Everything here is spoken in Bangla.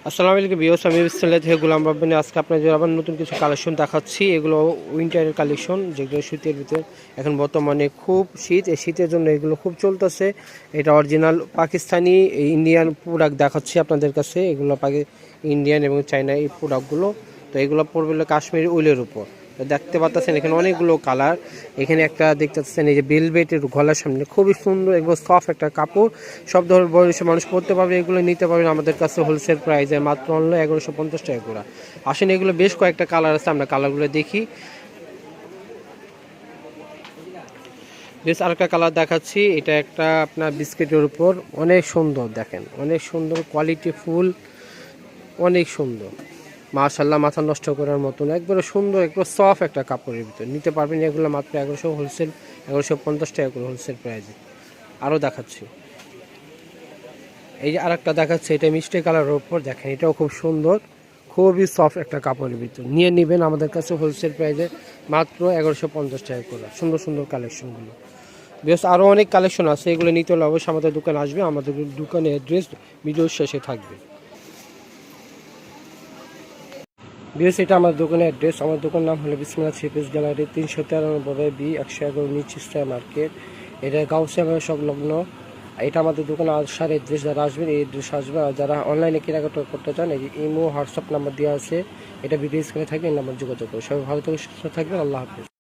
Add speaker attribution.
Speaker 1: আসসালামু আলাইকুম ভিউয়ার্স, আমি বিসমিল্লাহ থেকে গোলাম রাব্বানী। আজকে আপনাদের আবার নতুন কিছু কালেকশন দেখাচ্ছি। এগুলো উইন্টারের কালেকশন, যেগুলো শীতের ভিতরে এখন বর্তমানে খুব শীত, এই শীতের জন্য এগুলো খুব চলতেছে। এটা অরিজিনাল পাকিস্তানি ইন্ডিয়ান প্রোডাক্ট দেখাচ্ছি আপনাদের কাছে। এগুলো ইন্ডিয়ান এবং চায়না এই প্রোডাক্টগুলো। তো এগুলো পড়বে হলো কাশ্মীরি উলের উপর। তো দেখতে পাচ্ছেন এখানে অনেকগুলো কালার। এখানে একটা দেখতে পাচ্ছেন এই যে বেলভেটের গলার সামনে খুবই সুন্দর, এগুলো সফট একটা কাপড়, সব ধরনের বয়সের মানুষ পড়তে পারবে। এগুলো নিতে পারবেন আমাদের কাছে হোলসেল প্রাইসে মাত্র অনলি 1150 টাকা করে। আসেন, এগুলো বেশ কয়েকটা কালার আছে, আমরা কালারগুলো দেখি। বেশ আরেকটা কালার দেখাচ্ছি, এটা একটা আপনার বিস্কিটের উপর, অনেক সুন্দর, দেখেন অনেক সুন্দর কোয়ালিটি ফুল, অনেক সুন্দর মাশাআল্লাহ, মাথা নষ্ট করার মতন একবারে সুন্দর, একবার সফট একটা কাপড়ের ভিতরে নিতে পারবেন। এগুলো মাত্র 1100 হোলসেল, 1150 টাকা করে হোলসেল প্রাইসে। আরও দেখাচ্ছি, এই যে আরেকটা দেখাচ্ছে, এটা মিষ্টি কালারের উপর, দেখেন এটাও খুব সুন্দর, খুবই সফট একটা কাপড়ের ভিতর। নিয়ে নেবেন আমাদের কাছে হোলসেল প্রাইসে মাত্র 1150 টাকা করে। সুন্দর সুন্দর কালেকশনগুলো বেশ, আরও অনেক কালেকশন আছে, এগুলো নিতে হলে অবশ্যই আমাদের দোকানে আসবে। আমাদের দোকানের অ্যাড্রেস ভিডিওর শেষে থাকবে। বেশ, এটা আমার দোকানের অ্যাড্রেস। আমার দোকানের নাম হলো Bismillah three piece gallery, 393 B 111 নিচিস্তা মার্কেট। এটা গাউসিয়া সংলগ্ন। এটা আমাদের দোকানে আসার অ্যাড্রেস, যারা আসবেন এই অ্যাড্রেস আসবে। আর যারা অনলাইনে কেনাকাটা করতে চান, এই যে ইমো হোয়াটসঅ্যাপ নাম্বার দেওয়া আছে, এটা ভিডিও স্ক্রিনে থাকবে, এই নাম্বার যোগাযোগ করে। সবাই ভালো থেকে সুস্থ থাকবেন। আল্লাহ হাফিজ।